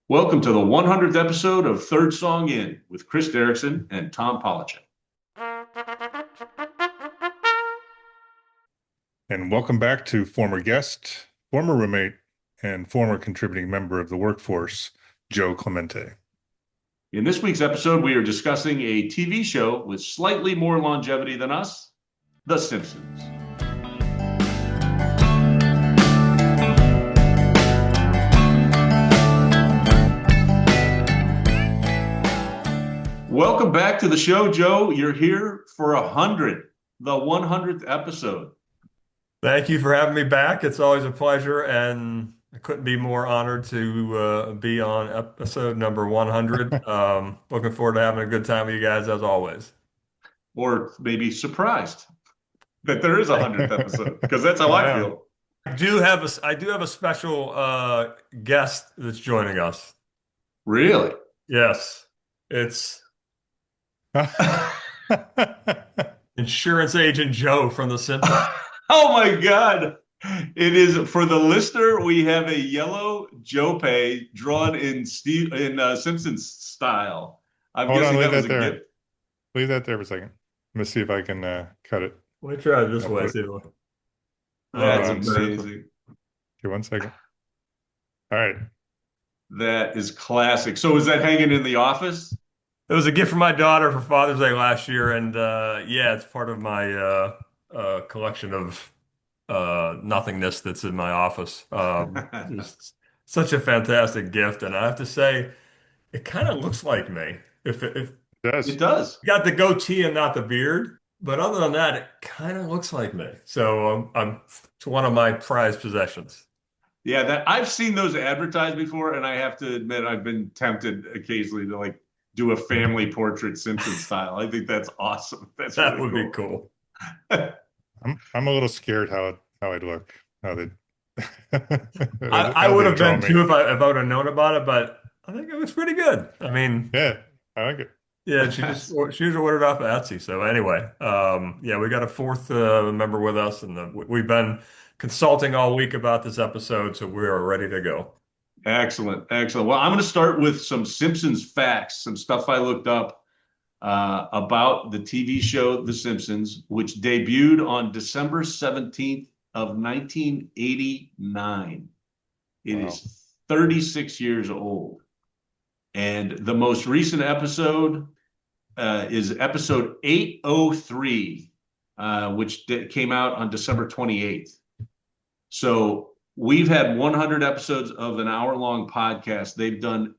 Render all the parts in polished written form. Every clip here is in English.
Welcome to the 100th episode of Third Song In with Chris Derrickson and Tom Polachek. And welcome back to former guest, former roommate, and former contributing member of the workforce, Joe Clemente. In this week's episode, we are discussing a TV show with slightly more longevity than us, The Simpsons. Welcome back to the show, Joe. You're here for 100, the 100th episode. Thank you for having me back. It's always a pleasure, and I couldn't be more honored to be on episode number 100. Looking forward to having a good time with you guys as always. Or maybe surprised that there is a 100th episode, because that's how I feel. I do have a special guest that's joining us. Really? Yes, it's insurance agent Joe from The Simpsons. Oh my God. It is for the listener. We have a yellow Joe Pay drawn in Simpsons style. I'm Hold on, guessing leave that was that a there. gift. Leave that there for a second. Let me see if I can cut it. Let me try it this I'll way. put See it- what- That's Um, amazing. Okay, 1 second. All right. That is classic. So is that hanging in the office? It was a gift from my daughter for Father's Day last year, and yeah, it's part of my collection of nothingness that's in my office. Just such a fantastic gift, and I have to say, it kind of looks like me. If It does. It does. got the goatee and not the beard, but other than that, it kind of looks like me. So it's one of my prized possessions. Yeah, that I've seen those advertised before, and I have to admit I've been tempted occasionally to like do a family portrait Simpson style. I think that's awesome. That's That really would be cool. I'm a little scared how I'd look. How they I how would they have draw been me. too if I would have known about it, but I think it was pretty good. I mean, Yeah, I like it. yeah, she just ordered off of Etsy. So anyway, yeah, we got a fourth member with us, and we've been consulting all week about this episode, so we are ready to go. Excellent, excellent. Well, I'm going to start with some Simpsons facts, some stuff I looked up about the TV show The Simpsons, which debuted on December 17th of 1989. It Wow. is 36 years old. And the most recent episode is episode 803, which came out on December 28th. So we've had 100 episodes of an hour-long podcast. They've done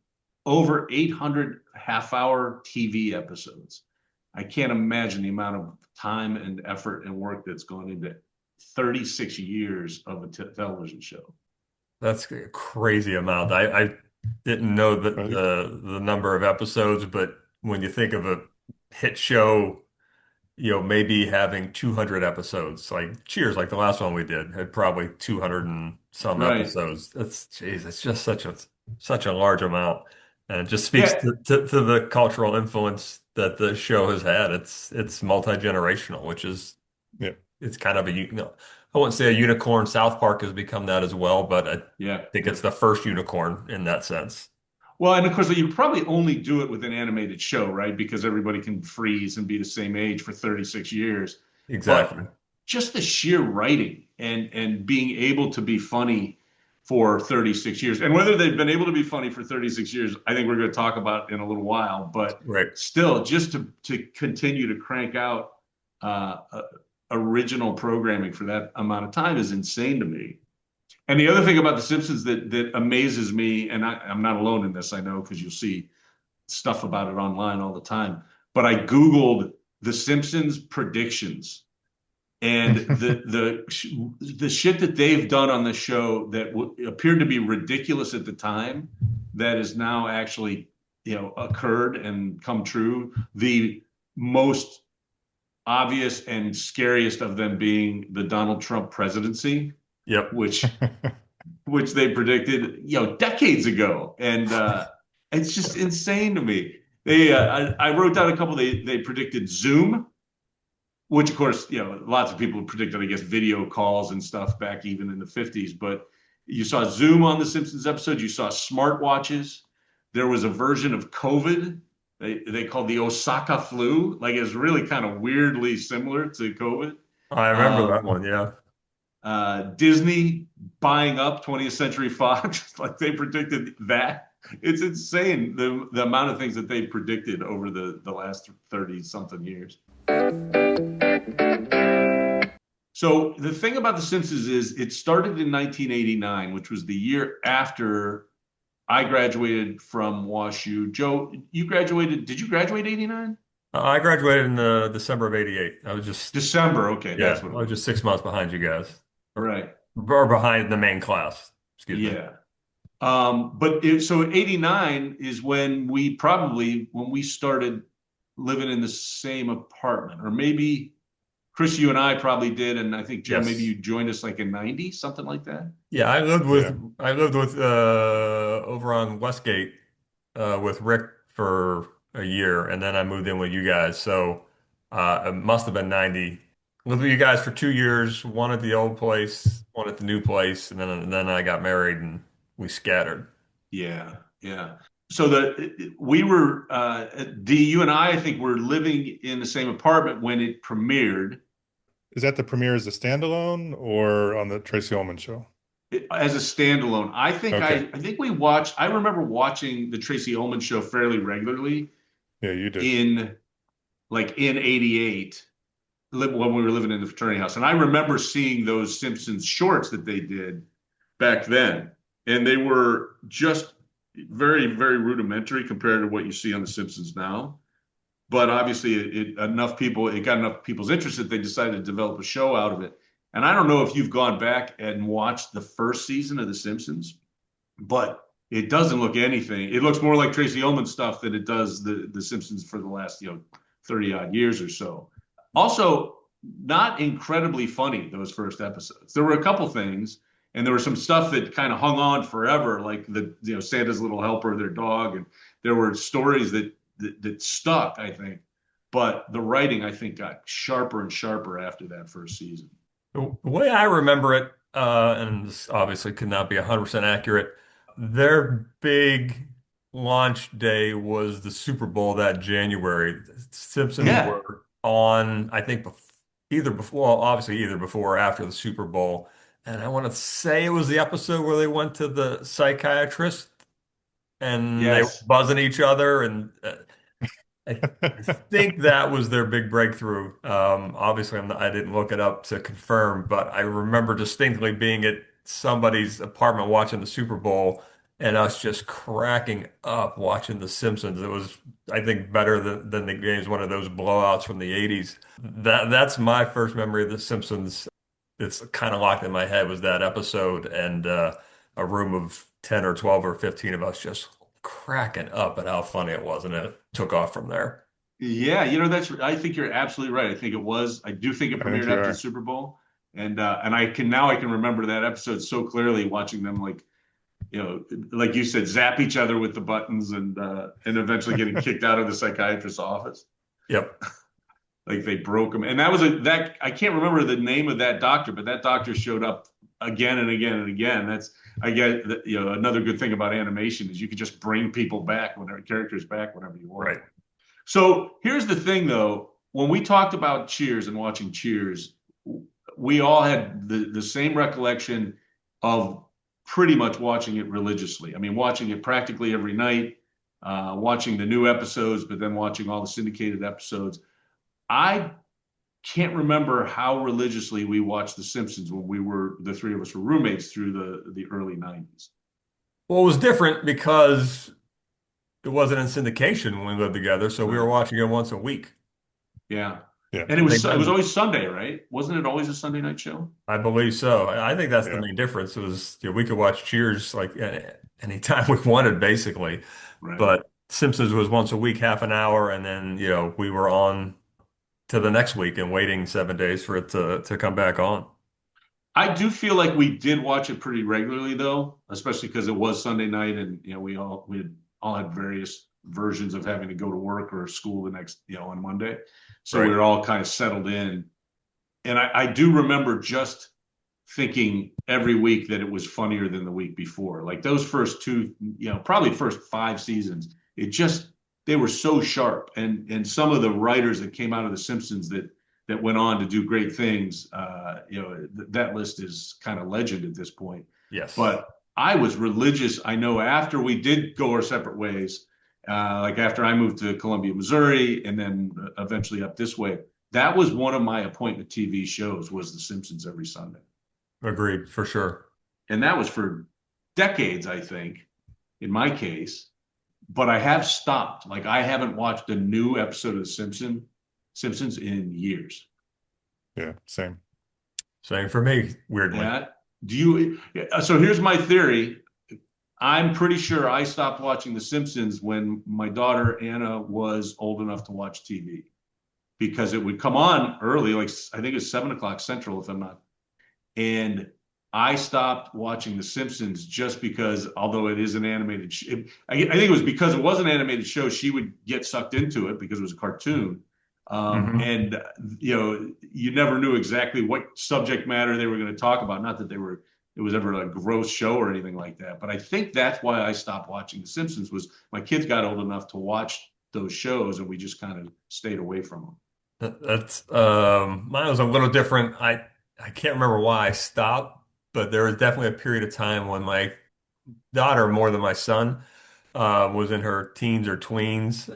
over 800 half-hour TV episodes. I can't imagine the amount of time and effort and work that's gone into 36 years of a television show. That's a crazy amount. I didn't know that Right. the number of episodes, but when you think of a hit show, maybe having 200 episodes, like Cheers, like the last one we did, had probably 200 and some Right. episodes. It's just such a large amount, and it just speaks Yeah. to the cultural influence that the show has had. It's multi-generational, which is Yeah. it's kind of I wouldn't say a unicorn. South Park has become that as well, but I Yeah. think it's the first unicorn in that sense. Well, and of course, you probably only do it with an animated show, right? Because everybody can freeze and be the same age for 36 years. Exactly. But just the sheer writing and being able to be funny for 36 years, and whether they've been able to be funny for 36 years, I think we're going to talk about in a little while. But Right. still, just to continue to crank out original programming for that amount of time is insane to me. And the other thing about The Simpsons that amazes me, and I'm not alone in this, I know, because you'll see stuff about it online all the time. But I Googled The Simpsons predictions, and the shit that they've done on the show that appeared to be ridiculous at the time, that is now actually occurred and come true. The most obvious and scariest of them being the Donald Trump presidency. Yep. which they predicted, decades ago, and it's just insane to me. I wrote down a couple. They predicted Zoom, which of course, lots of people predicted, I guess, video calls and stuff back even in the 50s. But you saw Zoom on the Simpsons episode. You saw smartwatches. there was a version of COVID they called the Osaka flu. Like it's really kind of weirdly similar to COVID. I remember Um, that one. Yeah. Disney buying up 20th Century Fox, like they predicted that. It's insane the amount of things that they predicted over the last 30 something years. So the thing about The Simpsons is it started in 1989, which was the year after I graduated from WashU. Joe, you graduated, did you graduate 89? I graduated in the December of '88. I was just, December. Okay, that's yeah, what I it was was. just 6 months behind you guys, Right. or behind the main class. Excuse me. Yeah. So 89 is when we started living in the same apartment, or maybe Chris, you and I probably did, and I think Joe, maybe Yes. you joined us like in 90, something like that. Yeah, Yeah. I lived with over on Westgate with Rick for a year, and then I moved in with you guys. So it must have been 90. Lived with you guys for 2 years, one at the old place, one at the new place, and then I got married and we scattered. Yeah, yeah. So we were D, you and I think were living in the same apartment when it premiered Is that the premiere as a standalone or on the Tracy Ullman show? as a standalone. Okay. I think we watched. I remember watching the Tracy Ullman show fairly regularly Yeah, you did. in in '88 when we were living in the fraternity house, and I remember seeing those Simpsons shorts that they did back then, and they were just very rudimentary compared to what you see on The Simpsons now. But obviously, it got enough people's interest that they decided to develop a show out of it. And I don't know if you've gone back and watched the first season of The Simpsons, but it doesn't look anything. It looks more like Tracy Ullman stuff than it does the Simpsons for the last 30 odd years or so. Also, not incredibly funny those first episodes. There were a couple things, and there was some stuff that kind of hung on forever, like the Santa's Little Helper, their dog, and there were stories that stuck, I think. But the writing, I think, got sharper and sharper after that first season. The way I remember it, and this obviously could not be 100% accurate, their big launch day was the Super Bowl that January. The Simpsons Yeah. were on, I think, either before, well, obviously either before or after the Super Bowl. And I want to say it was the episode where they went to the psychiatrist and they were Yes. buzzing each other. And I think that was their big breakthrough. Obviously, I didn't look it up to confirm, but I remember distinctly being at somebody's apartment watching the Super Bowl and us just cracking up watching The Simpsons. It was, I think, better than the games, one of those blowouts from the 80s. That's my first memory of The Simpsons. It's kind of locked in my head was that episode and a room of 10 or 12 or 15 of us just cracking up at how funny it was, and it took off from there. Yeah, I think you're absolutely right. I think it was. I do think it I think premiered you after the are. Super Bowl. And I can remember that episode so clearly watching them like you said, zap each other with the buttons and eventually getting kicked out of the psychiatrist's office. Yep. Like they broke him. And that was that I can't remember the name of that doctor, but that doctor showed up again and again and again. That's I get that, another good thing about animation is you can just bring people back whenever characters back whenever you want. Right. So here's the thing though, when we talked about Cheers and watching Cheers, we all had the same recollection of pretty much watching it religiously. I mean, watching it practically every night, watching the new episodes, but then watching all the syndicated episodes. I can't remember how religiously we watched The Simpsons when the three of us were roommates through the early 90s. Well, it was different because it wasn't in syndication when we lived together, so we were Right. watching it once a week. Yeah. Yeah. And I think it was then, always Sunday, right? Wasn't it always a Sunday night show? I believe so. I think that's the Yeah. main difference. It was, we could watch Cheers like anytime we wanted, basically. Right. But Simpsons was once a week, half an hour, and then, we were on to the next week and waiting 7 days for it to come back on. I do feel like we did watch it pretty regularly though, especially because it was Sunday night and we all had various versions of having to go to work or school the next, on Monday. So we Right. were all kind of settled in. And I do remember just thinking every week that it was funnier than the week before. Like those first two, probably first 5 seasons, it just they were so sharp, and some of the writers that came out of The Simpsons that went on to do great things. That list is kind of legend at this point. Yes. But I was religious. I know after we did go our separate ways, like after I moved to Columbia, Missouri, and then eventually up this way, that was one of my appointment TV shows was The Simpsons every Sunday. Agreed, for sure. And that was for decades, I think, in my case. But I have stopped. Like I haven't watched a new episode of The Simpsons in years. Yeah, same. Same for me, weirdly. Yeah. Do you? So here's my theory. I'm pretty sure I stopped watching The Simpsons when my daughter Anna was old enough to watch TV because it would come on early, like I think it's 7 o'clock Central, if I'm not. And I stopped watching The Simpsons just because, although it is an animated, I think it was because it was an animated show, she would get sucked into it because it was a cartoon. Hmm. And you never knew exactly what subject matter they were going to talk about. Not that it was ever a gross show or anything like that. But I think that's why I stopped watching The Simpsons was my kids got old enough to watch those shows, and we just kind of stayed away from them. That's mine was a little different. I can't remember why I stopped, but there was definitely a period of time when my daughter, more than my son, was in her teens or tweens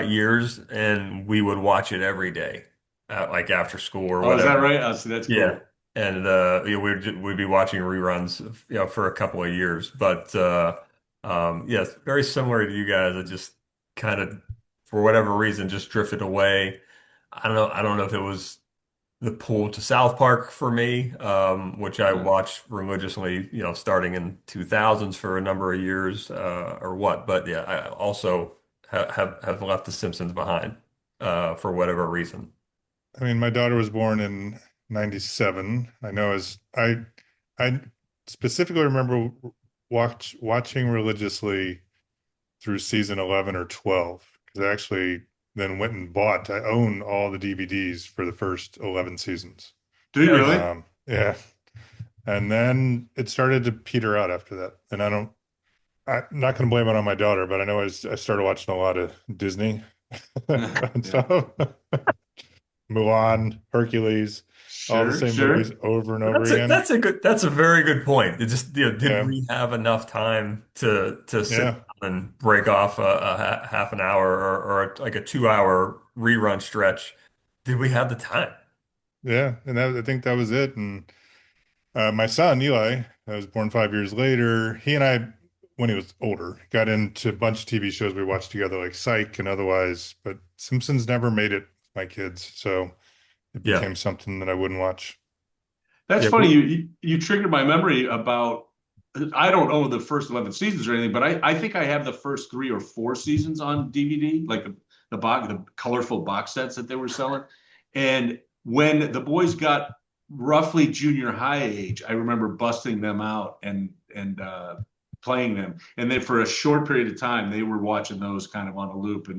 years, and we would watch it every day, like after school or Oh, is that whatever. right? Oh, see, that's Yeah, cool. and we'd be watching reruns, for a couple of years. But yes, very similar to you guys. It just kind of, for whatever reason, just drifted away. I don't know. I don't know if it was the pull to South Park for me, which I Uh, watched religiously, starting in 2000s for a number of years, or what. But yeah, I also have left The Simpsons behind, for whatever reason. I mean, my daughter was born in 97. I know as I specifically remember watching religiously through season 11 or 12 because I actually then went and I own all the DVDs for the first 11 seasons. do you Nice. really? Yeah. And then it started to peter out after that. And I'm not going to blame it on my daughter, but I know I started watching a lot of Disney and Yeah. stuff. Mulan, Hercules, all the Sure, same movies sure. over and over again. That's a very good point. It just, did Yeah. we have enough time to sit Yeah. down and break off a half an hour or like a 2 hour rerun stretch? Did we have the time? Yeah. And I think that was it. And my son, Eli, I was born 5 years later. He and I, when he was older, got into a bunch of TV shows we watched together, like Psych and otherwise, but Simpsons never made it with my kids. So it Yeah. became something that I wouldn't watch. That's Yeah. funny. You triggered my memory about. I don't know the first 11 seasons or anything, but I think I have the first 3 or 4 seasons on DVD, like the colorful box sets that they were selling. And when the boys got roughly junior high age, I remember busting them out and playing them. And then for a short period of time, they were watching those kind of on a loop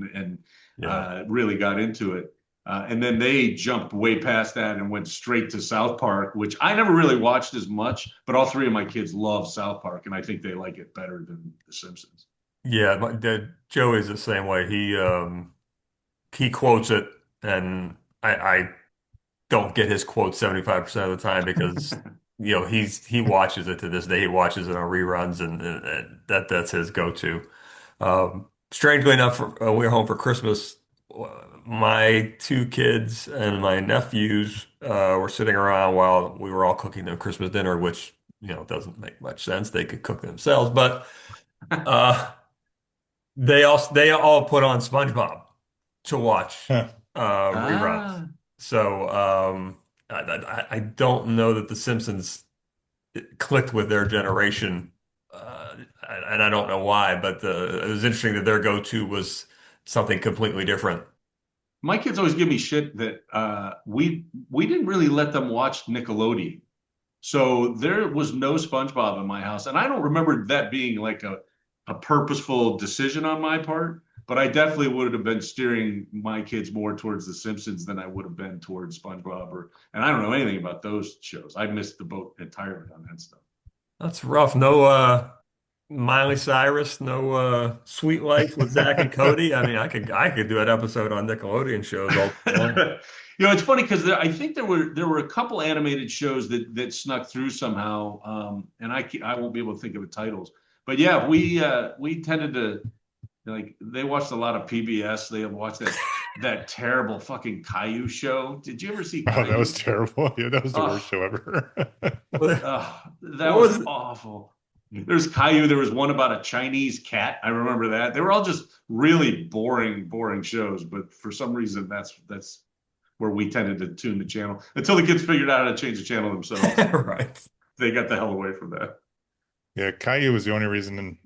Yeah. and really got into it. And then they jumped way past that and went straight to South Park, which I never really watched as much, but all three of my kids love South Park, and I think they like it better than The Simpsons. Yeah. My dad, Joey's the same way. He quotes it, and I don't get his quote 75% of the time because he watches it to this day. He watches it on reruns, and that's his go-to. Strangely enough, we were home for Christmas. My two kids and my nephews were sitting around while we were all cooking their Christmas dinner, which doesn't make much sense. They could cook themselves, but uh, they all put on SpongeBob to watch Huh. reruns. Ah, So I don't know that The Simpsons clicked with their generation, and I don't know why, but it was interesting that their go-to was something completely different. my kids always give me shit that we didn't really let them watch Nickelodeon. So there was no SpongeBob in my house, and I don't remember that being like a purposeful decision on my part. but I definitely would have been steering my kids more towards The Simpsons than I would have been towards SpongeBob and I don't know anything about those shows. I missed the boat entirely on that stuff. That's rough. No Miley Cyrus, no Sweet Life with Zach and Cody. I mean, I could do an episode on Nickelodeon shows all day long. It's funny because I think there were a couple animated shows that snuck through somehow, and I won't be able to think of the titles. But yeah, we tended to like they watched a lot of PBS. They watched that terrible fucking Caillou show. Did you ever see Oh, that was Caillou? terrible. Yeah, that was the worst Oh, show ever. What that was was awful. There's Caillou. There was one about a Chinese cat. I remember that. They were all just really boring shows. But for some reason, that's where we tended to tune the channel until the kids figured out how to change the channel themselves. right? They got the hell away from that. Yeah, Caillou was the only reason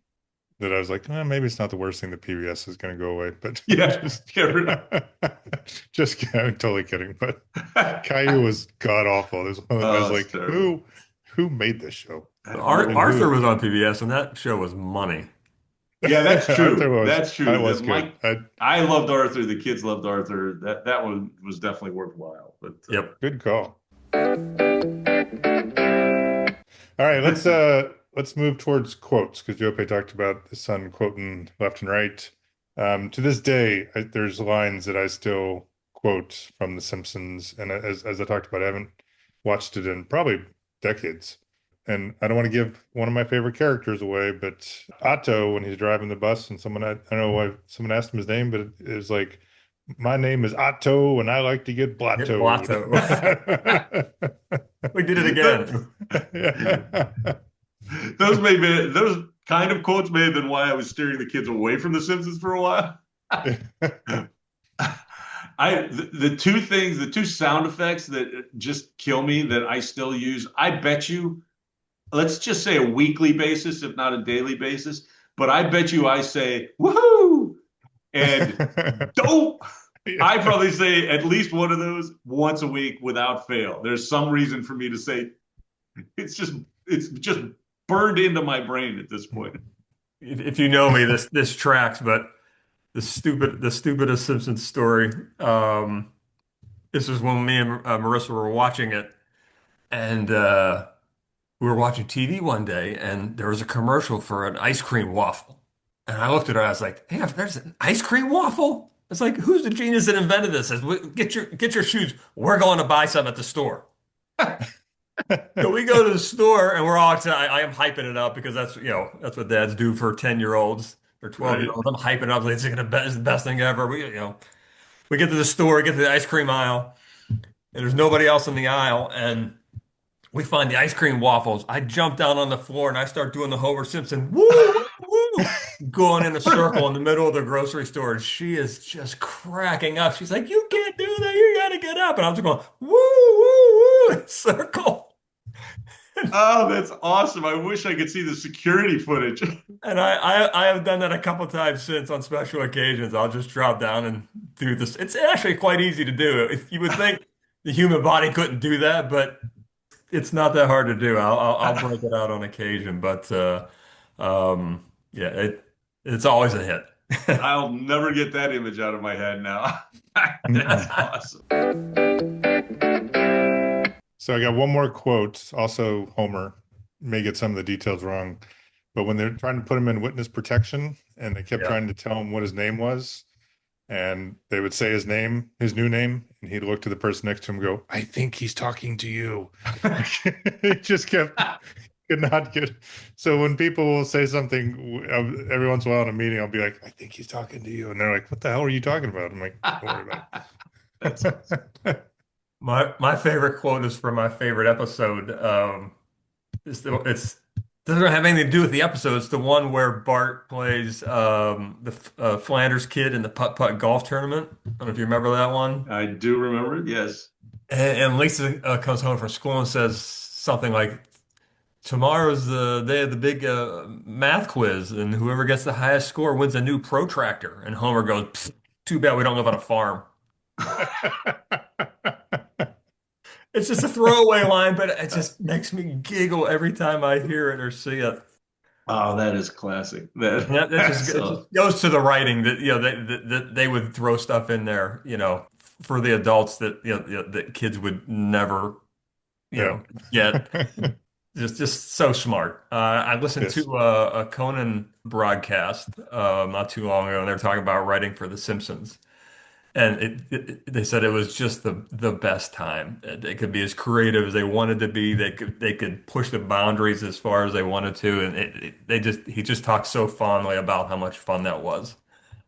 that I was like, maybe it's not the worst thing that PBS is going to go away. But Yeah, just, get rid of. just kidding. I'm totally kidding. But Caillou was god awful. There's one I was Oh, it's like, terrible. who made this show? I have no And Arthur who? was on PBS, and that show was money. Yeah, that's Arthur true. was That's that true. was good. I loved Arthur. The kids loved Arthur. That one was definitely worthwhile. But Yep. Good call. All right, let's move towards quotes because Jope talked about his son quoting left and right. To this day, there's lines that I still quote from The Simpsons, and as I talked about, I haven't watched it in probably decades. And I don't want to give one of my favorite characters away, but Otto, when he's driving the bus, and I don't know why someone asked him his name, but it was like, "My name is Otto, and I like to get Hit blottoed." Blotto. We did it again. Yeah. those kind of quotes may have been why I was steering the kids away from The Simpsons for a while. The two sound effects that just kill me that I still use. I bet you, let's just say a weekly basis, if not a daily basis, but I bet you I say woohoo and dope. I probably say at least one of those once a week without fail. There's some reason for me to say it's just burned into my brain at this point. If you know me, this tracks, but the stupidest Simpsons story. This was when me and Marissa were watching it, and we were watching TV one day, and there was a commercial for an ice cream waffle. And I looked at her, I was like, "Hey, there's an ice cream waffle." It's like, who's the genius that invented this? Says, Get your shoes. We're going to buy some at the store." So we go to the store and we're all excited. I am hyping it up because that's what dads do for 10-year-olds or 12 year Right. olds. I'm hyping it up like it's the best thing ever. We get to the store, get to the ice cream aisle, and there's nobody else in the aisle, and we find the ice cream waffles. I jump down on the floor and I start doing the Homer Simpson woo woo woo, going in a circle in the middle of the grocery store, and she is just cracking up. She's like, "You can't do that. You gotta get up." And I'm just going woo woo woo in a circle. Oh, that's awesome. I wish I could see the security footage. And I have done that a couple times since on special occasions. I'll just drop down and do this. It's actually quite easy to do. You would think the human body couldn't do that, but it's not that hard to do. I'll break it out on occasion, but yeah, it's always a hit. I'll never get that image out of my head now. That's Mm-mm. awesome. So I got one more quote. Also, Homer may get some of the details wrong, but when they're trying to put him in witness protection and they kept Yeah. trying to tell him what his name was, and they would say his name, his new name, and he'd look to the person next to him and go, "I think he's talking to you." He just could not get. So when people will say something every once in a while in a meeting, I'll be like, "I think he's talking to you," and they're like, "What the hell are you talking about?" I'm like, "Don't worry about That's awesome. it." My favorite quote is from my favorite episode. It's doesn't have anything to do with the episode. It's the one where Bart plays the Flanders kid in the putt putt golf tournament. I don't know if you remember that one. I do remember it. Yes. And Lisa comes home from school and says something like, "Tomorrow's the day of the big math quiz, and whoever gets the highest score wins a new protractor." And Homer goes, "Pfft, too bad we don't live on a farm." It's just a throwaway line, but it just makes me giggle every time I hear it or see it. Oh, that is classic. And that just That's it so. just goes to the writing that that they would throw stuff in there, for the adults that that kids would never Yeah. get. Just so smart. I listened Yes. to a Conan broadcast not too long ago, and they were talking about writing for The Simpsons. And they said it was just the best time. They could be as creative as they wanted to be. They could push the boundaries as far as they wanted to, and he just talked so fondly about how much fun that was.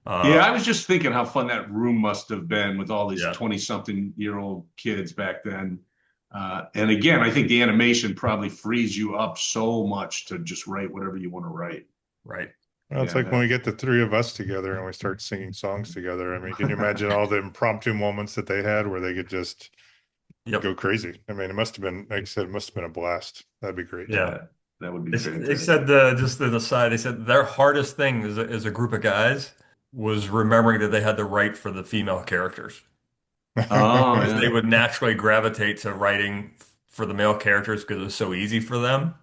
Uh, Yeah, I was just thinking how fun that room must have been with all these yeah, 20-something-year-old kids back then. And again, I think the animation probably frees you up so much to just write whatever you want to write. right. Well, it's Yeah, like when that, we get the three of us together and we start singing songs together. I mean, can you imagine all the impromptu moments that they had where they could just go Yep. crazy? I mean, it must have been, like I said, it must have been a blast. That'd be great. Yeah. yeah, that would be They said fantastic. just an aside. They said their hardest thing as a group of guys was remembering that they had to write for the female characters. Oh, Because they yeah. would naturally gravitate to writing for the male characters because it was so easy for them.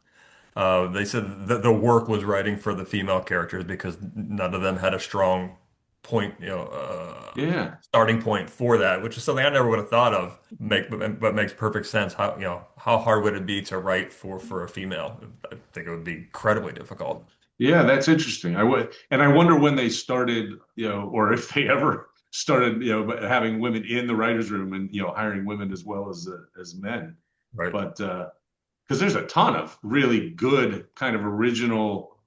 They said that the work was writing for the female characters because none of them had a strong point, Yeah. starting point for that, which is something I never would have thought of. But makes perfect sense. How hard would it be to write for a female? I think it would be incredibly difficult. Yeah, that's interesting. I would, and I wonder when they started, or if they ever started, having women in the writers' room and hiring women as well as men. Right. But because there's a ton of really good kind of original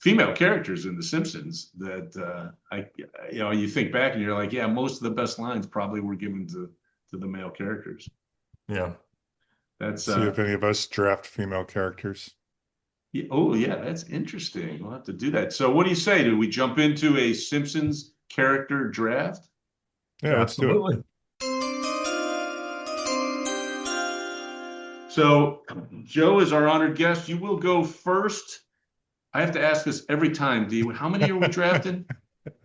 female characters in The Simpsons that you think back and you're like, yeah, most of the best lines probably were given to the male characters. Yeah. That's See if any of us draft female characters. yeah, oh yeah, that's interesting. We'll have to do that. So what do you say? Do we jump into a Simpsons character draft? Yeah, let's do it. Absolutely. So Joe is our honored guest. You will go first. I have to ask this every time, D. How many are we drafting?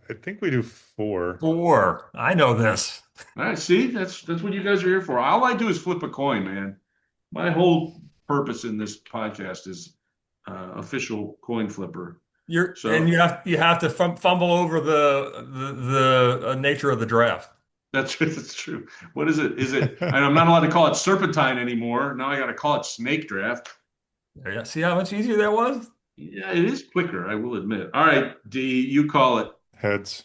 I think we do four. Four. I know this. All right, see, that's what you guys are here for. All I do is flip a coin, man. My whole purpose in this podcast is official coin flipper. And So you have to fumble over the nature of the draft. that's true. What is it? Is it? And I'm not allowed to call it serpentine anymore. Now I got to call it snake draft. Yeah, see how much easier that was? Yeah, it is quicker, I will admit. All right, D, you call it. Heads.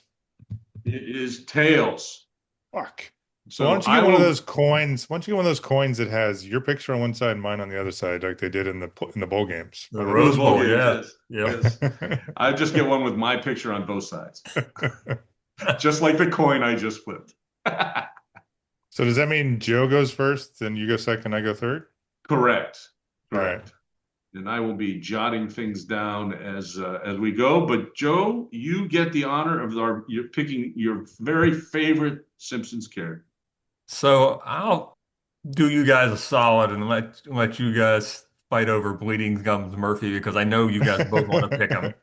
It is tails. Fuck. So why So don't you I get one of will. those coins? Why don't you get one of those coins that has your picture on one side and mine on the other side, like they did in the bowl games? The Where In they the Rose bowl Bowl, games, yeah. yes, Yep. yes. I just get one with my picture on both sides, just like the coin I just flipped. So does that mean Joe goes first, then you go second, I go third? Correct, All right. correct. And I will be jotting things down as we go. But Joe, you get the honor of you're picking your very favorite Simpsons character. So I'll do you guys a solid and let you guys fight over Bleeding Gums Murphy because I know you guys both want to pick him.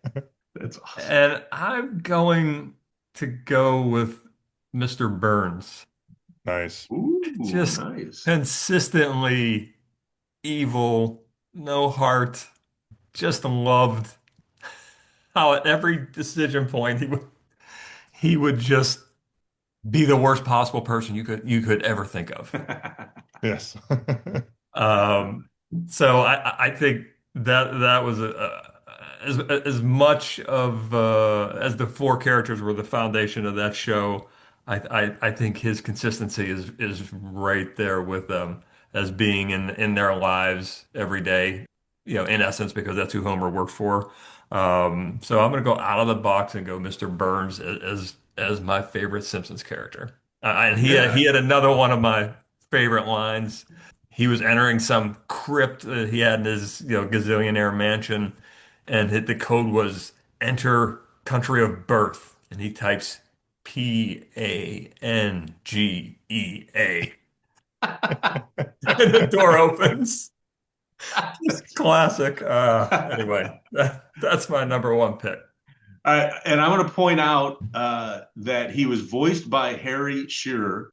That's awesome. And I'm going to go with Mr. Burns. Nice. Ooh, Just nice. consistently evil, no heart, just loved how at every decision point he would just be the worst possible person you could ever think of. Yes. Um, so I think that was as much of as the four characters were the foundation of that show. I think his consistency is right there with them as being in their lives every day. In essence, because that's who Homer worked for. So I'm going to go out of the box and go Mr. Burns as my favorite Simpsons character. And he Yeah. had another one of my favorite lines. He was entering some crypt that he had in his gazillionaire mansion, and the code was enter country of birth, and he types Pangea, and the door opens. Just classic. Anyway, that's my number one pick. And I'm going to point out that he was voiced by Harry Shearer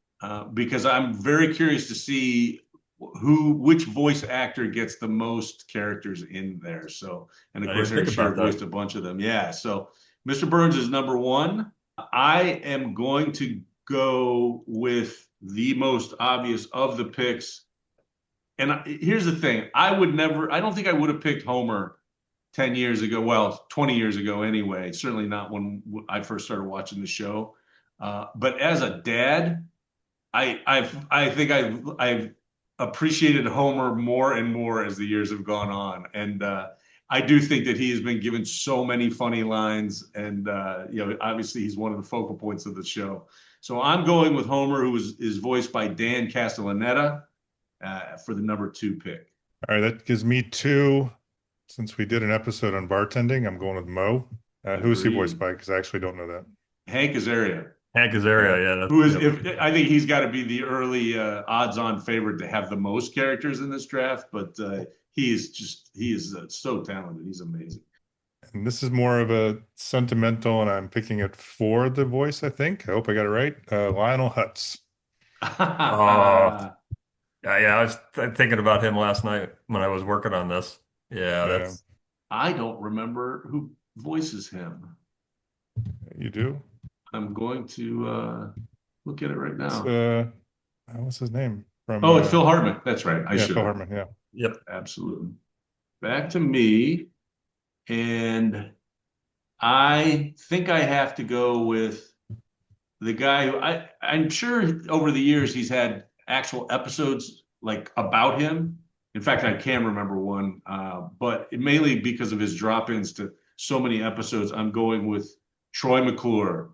because I'm very curious to see which voice actor gets the most characters in there. So, and of I didn't course, even think Eric Shear about that. voiced a bunch of them. Yeah. So, Mr. Burns is number one. I am going to go with the most obvious of the picks. And here's the thing: I don't think I would have picked Homer 10 years ago. Well, 20 years ago anyway. Certainly not when I first started watching the show. But as a dad, I think I've appreciated Homer more and more as the years have gone on, and I do think that he has been given so many funny lines, and obviously he's one of the focal points of the show. So I'm going with Homer, who is voiced by Dan Castellaneta, for the number two pick. All right, that gives me two. Since we did an episode on bartending, I'm going with Mo. Who's he voiced Agreed. by? Because I actually don't know that. Hank Azaria. Hank Yeah. Azaria, yeah, Who is, yep. if I think he's got to be the early odds-on favorite to have the most characters in this draft, but he is so talented. He's amazing. And this is more of a sentimental, and I'm picking it for the voice, I think. I hope I got it right. Lionel Hutz. Oh, yeah, I was thinking about him last night when I was working on this. Yeah, Yeah, that's I don't remember who voices him. you do. I'm going to look at it right It's now. what's his name from? Oh, it's Phil Hartman. That's right. I Yeah, should Phil have. Hartman. Yeah, yep. Absolutely. Back to me, and I think I have to go with the guy who I'm sure over the years he's had actual episodes like about him. In fact, I can remember one, but mainly because of his drop-ins to so many episodes. I'm going with Troy McClure,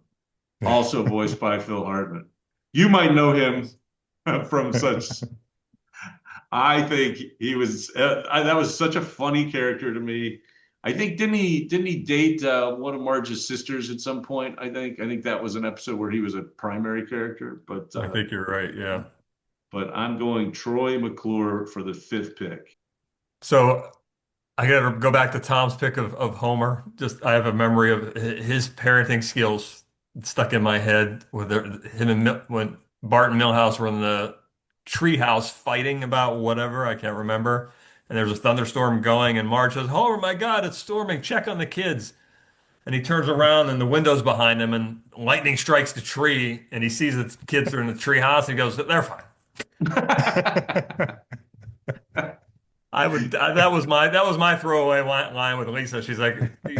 also voiced by Phil Hartman. You might know him Yes. from such. I think he was that was such a funny character to me. I think didn't he date one of Marge's sisters at some point? I think that was an episode where he was a primary character. But I think you're right. Yeah. I'm going Troy McClure for the fifth pick. So I got to go back to Tom's pick of Homer. Just I have a memory of his parenting skills stuck in my head with him and when Bart and Milhouse were in the treehouse fighting about whatever I can't remember, and there's a thunderstorm going, and Marge says, "Homer, my God, it's storming! Check on the kids." And he turns around, and the window's behind him, and lightning strikes the tree, and he sees that the kids are in the treehouse, and he goes, "They're fine." That was my throwaway line with Lisa. She's like, when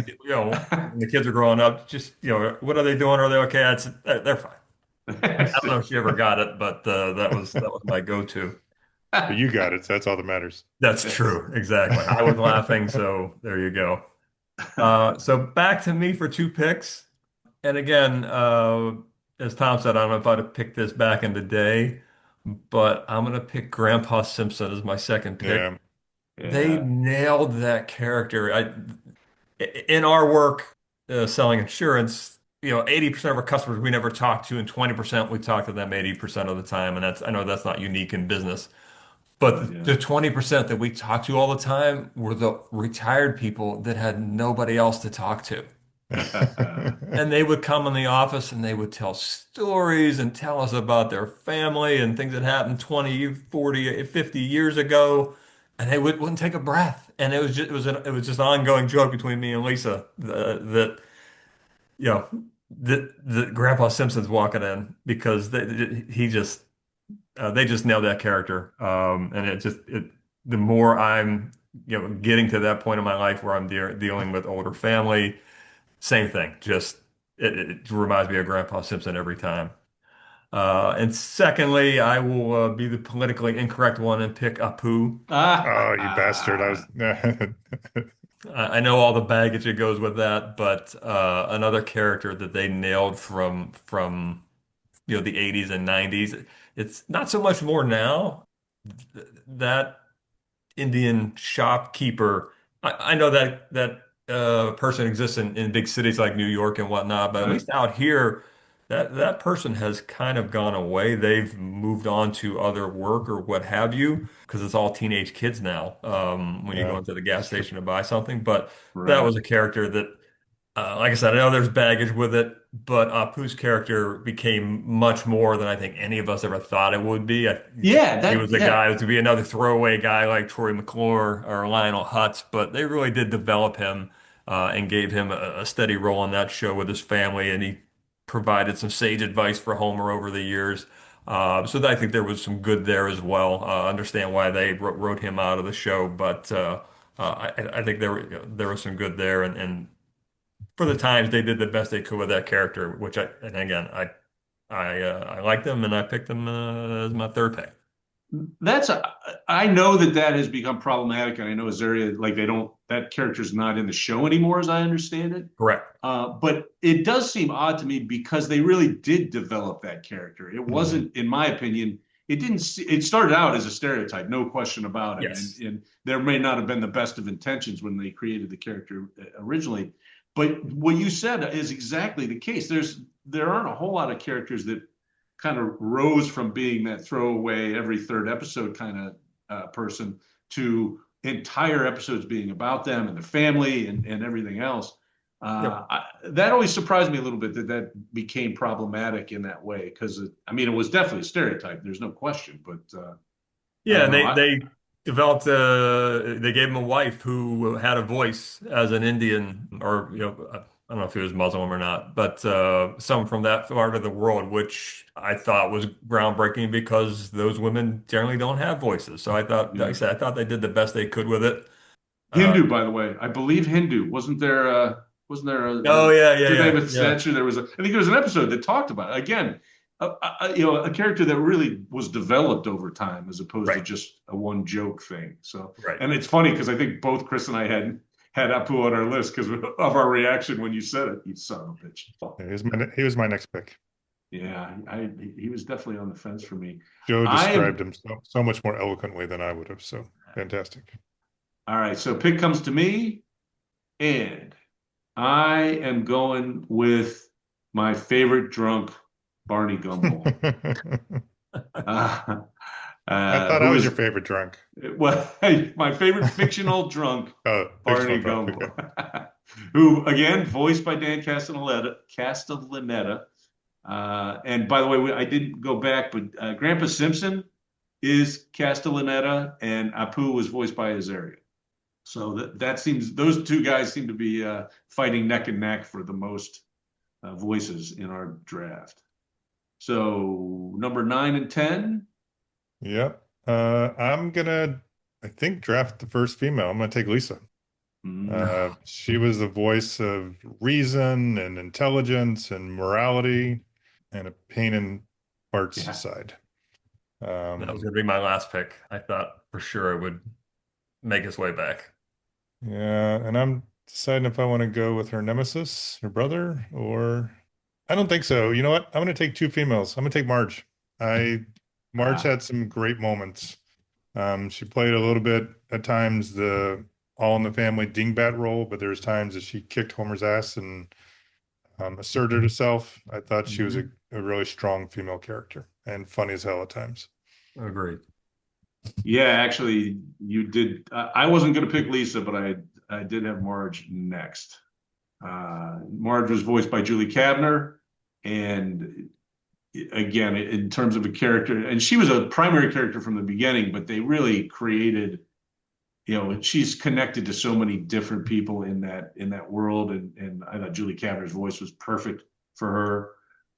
the kids are growing up, just what are they doing? Are they okay? They're fine. I don't know if she ever got it, but that was my go-to. But you got it. So that's all that matters. That's true, exactly. I was laughing, so there you go. So back to me for two picks, and again, as Tom said, I don't know if I'd have picked this back in the day, but I'm gonna pick Grandpa Simpson as my second pick. Yeah. They Yeah. nailed that character. In our work selling insurance, 80% of our customers we never talk to, and 20% we talk to them 80% of the time. And I know that's not unique in business, but Yeah. the 20% that we talk to all the time were the retired people that had nobody else to talk to. And they would come in the office and they would tell stories and tell us about their family and things that happened 20, 40, 50 years ago. And they wouldn't take a breath. And it was just an ongoing joke between me and Lisa that, you know, that Grandpa Simpson's walking in because they just nailed that character. And the more I'm, getting to that point in my life where I'm dealing with older family, same thing. Just it reminds me of Grandpa Simpson every time. And secondly, I will be the politically incorrect one and pick Apu. Oh, you bastard. I was I know all the baggage that goes with that, but another character that they nailed from the 80s and 90s. It's not so much more now. That Indian shopkeeper. I know that person exists in big cities like New York and whatnot, but at least out here, that person has kind of gone away. They've moved on to other work or what have you, because it's all teenage kids now. When you go yeah, into the gas it's true. station to buy something, but that Right. was a character that. Like I said, I know there's baggage with it, but Apu's character became much more than I think any of us ever thought it would be. Yeah, He that was a yeah. guy to be another throwaway guy like Troy McClure or Lionel Hutz, but they really did develop him and gave him a steady role on that show with his family, and he provided some sage advice for Homer over the years. So I think there was some good there as well. Understand why they wrote him out of the show, but I think there was some good there, and for the times they did the best they could with that character, which and again I liked them and I picked them as my third pick. That's I know that that has become problematic, and I know Azaria like they don't that character's not in the show anymore, as I understand it. Correct. But it does seem odd to me because they really did develop that character. It Mhm. wasn't, in my opinion, it didn't. It started out as a stereotype, no question about it, Yes. and there may not have been the best of intentions when they created the character originally. But what you said is exactly the case. There aren't a whole lot of characters that kind of rose from being that throwaway every third episode kind of person to entire episodes being about them and their family and everything else. Yep. That always surprised me a little bit that that became problematic in that way because I mean it was definitely a stereotype. There's no question, but I Yeah, don't and know. they developed they gave him a wife who had a voice as an Indian, or I don't know if he was Muslim or not, but someone from that part of the world, which I thought was groundbreaking because those women generally don't have voices. So I thought, like I Yeah. said, I thought they did the best they could with it. Uh, Hindu, by the way, I believe Hindu. Wasn't there oh yeah, yeah, today yeah, with yeah. Statue? There was I think there was an episode that talked about it. Again, a character that really was developed over time as opposed to Right, just a one joke thing. So, right. and it's funny because I think both Chris and I had Apu on our list because of our reaction when you said it. You son of a bitch. Yeah, he was my next pick. Yeah, he was definitely on the fence for me. Joe I described am him so much more eloquently than I would have. So fantastic. all right. So pick comes to me, and I am going with my favorite drunk, Barney Gumble, uh, I thought I who was your is favorite drunk. well, my favorite fictional drunk, Oh, fictional Barney drunk. Okay. Gumble, who again voiced by Dan Castellaneta. And by the way, I didn't go back, but Grandpa Simpson is Castellaneta, and Apu was voiced by Azaria. So that seems those two guys seem to be fighting neck and neck for the most voices in our draft. So number 9 and 10. Yep. I'm gonna, I think, draft the first female. I'm gonna take Lisa. Mm, She was the voice of reason and intelligence and morality and a pain in parts yeah. side. That was Um, going to be my last pick. I thought for sure it would make its way back. yeah, and I'm deciding if I want to go with her nemesis, her brother, or I don't think so. You know what? I'm gonna take two females. I'm gonna take Marge. I Marge Ah, had some great moments. She played a little bit at times the all in the family dingbat role, but there's times that she kicked Homer's ass and asserted herself. I thought she was a, mhm. a really strong female character and funny as hell at times. Agreed. Yeah, actually, you did. I wasn't going to pick Lisa, but I did have Marge next. Marge was voiced by Julie Kavner, and again, in terms of a character, and she was a primary character from the beginning, but they really created, she's connected to so many different people in that world, and I thought Julie Kavner's voice was perfect for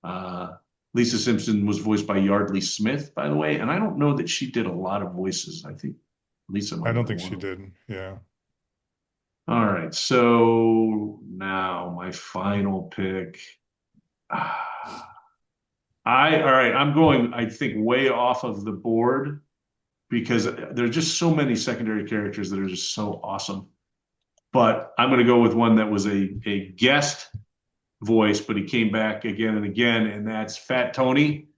her. Lisa Simpson was voiced by Yardley Smith, by the way, and I don't know that she did a lot of voices. I think Lisa I might have don't been think one she of them. did. Yeah. All right, so now my final pick. All right, I'm going, I think, way off of the board because there's just so many secondary characters that are just so awesome. But I'm going to go with one that was a guest voice, but he came back again and again, and that's Fat Tony,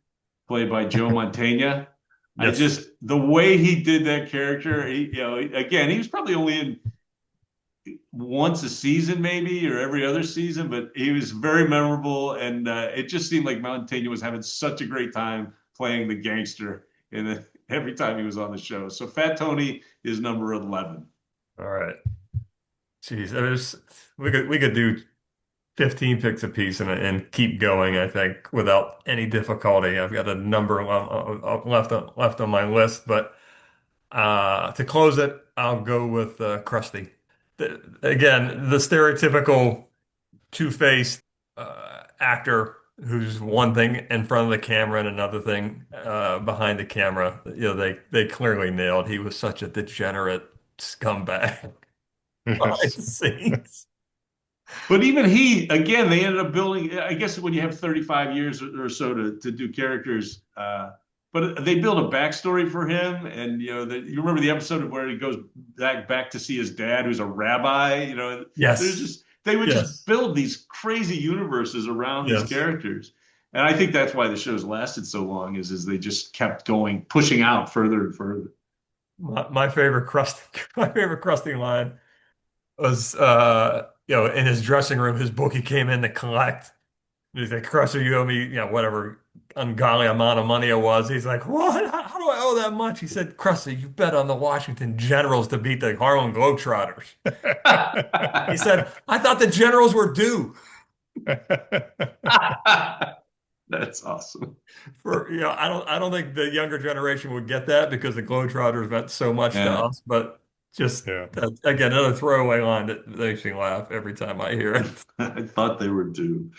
played by Joe Mantegna. Yes. The way he did that character, again, he was probably only in once a season, maybe, or every other season, but he was very memorable, and it just seemed like Mantegna was having such a great time playing the gangster in every time he was on the show. So Fat Tony is number 11. All right. Jeez, we could do 15 picks apiece and keep going, I think, without any difficulty. I've got a number left on my list, but to close it, I'll go with Krusty. Again, the stereotypical two-faced actor who's one thing in front of the camera and another thing behind the camera. They clearly nailed. He was such a degenerate scumbag behind Yes. the scenes. But even he, again, they ended up building. I guess when you have 35 years or so to do characters, but they build a backstory for him. And you remember the episode where he goes back to see his dad, who's a rabbi. There's Yes, just they would just yes, build these crazy universes around these yes. characters. And I think that's why the show's lasted so long is they just kept going, pushing out further and further. My favorite crusty, my favorite crusty line was, in his dressing room, his bookie came in to collect. He's like, Crusher, you owe me, whatever ungodly amount of money it was. He's like, what? How do I owe that much? He said, Crusher, you bet on the Washington Generals to beat the Harlem Globetrotters. He said, I thought the Generals were due. That's awesome. I don't think the younger generation would get that because the Globetrotters meant so much to Yeah. us, but just Yeah. again, another throwaway line that makes me laugh every time I hear it. I thought they were due.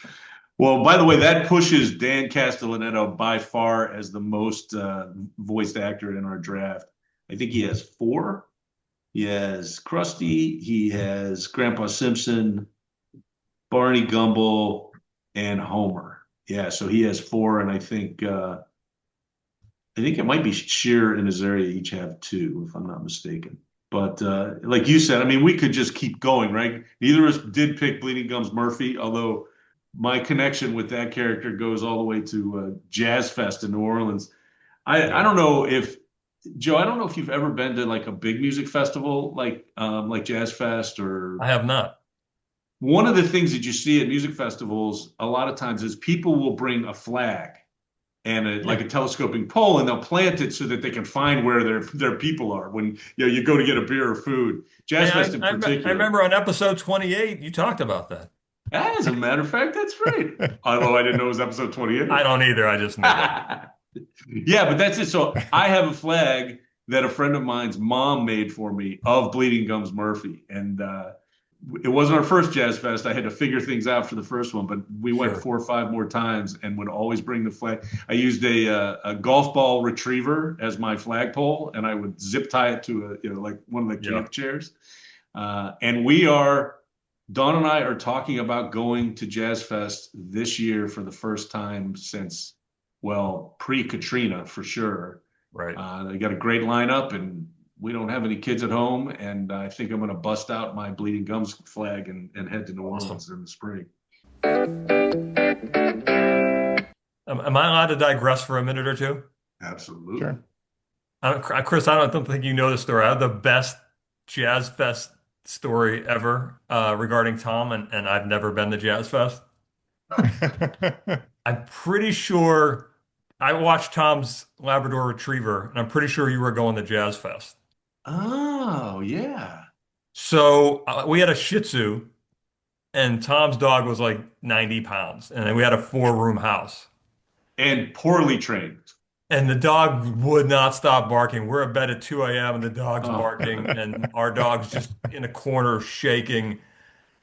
Well, by the way, that pushes Dan Castellaneta by far as the most voiced actor in our draft. I think he has four. He has Krusty, he has Grandpa Simpson, Barney Gumble, and Homer. Yeah, so he has four, and I think it might be Shear and Azaria each have two, if I'm not mistaken. But like you said, I mean, we could just keep going, right? Neither of us did pick Bleeding Gums Murphy, although my connection with that character goes all the way to Jazz Fest in New Orleans. I Yeah. don't know if Joe, I don't know if you've ever been to like a big music festival like Jazz Fest or I have not. one of the things that you see at music festivals a lot of times is people will bring a flag and like Yeah. a telescoping pole, and they'll plant it so that they can find where their people are when you go to get a beer or food. Jazz Fest in I particular. remember on episode 28, you talked about that. As a matter of fact, that's right. Although I didn't know it was episode I 28. don't either. I just knew that. Yeah, but that's it. So I have a flag that a friend of mine's mom made for me of Bleeding Gums Murphy, and it wasn't our first Jazz Fest. I had to figure things out for the first one, but we went Sure. 4 or 5 more times and would always bring the flag. I used a golf ball retriever as my flagpole, and I would zip tie it to like one of the Yeah. camp chairs. And Dawn and I are talking about going to Jazz Fest this year for the first time since, well, pre-Katrina for sure. Right. They got a great lineup, and we don't have any kids at home. And I think I'm going to bust out my Bleeding Gums flag and head to New Awesome. Orleans in the spring. Am I allowed to digress for a minute or two? Absolutely. Sure. Chris, I don't think you know the story. I have the best Jazz Fest story ever regarding Tom, and I've never been to Jazz Fest. I'm pretty sure I watched Tom's Labrador Retriever, and I'm pretty sure you were going to Jazz Fest. Oh, yeah. So we had a Shih Tzu, and Tom's dog was like 90 pounds, and we had a four-room house. And poorly trained. And the dog would not stop barking. We're in bed at 2 a.m. and the dog's Oh. barking, and our dog's just in a corner shaking.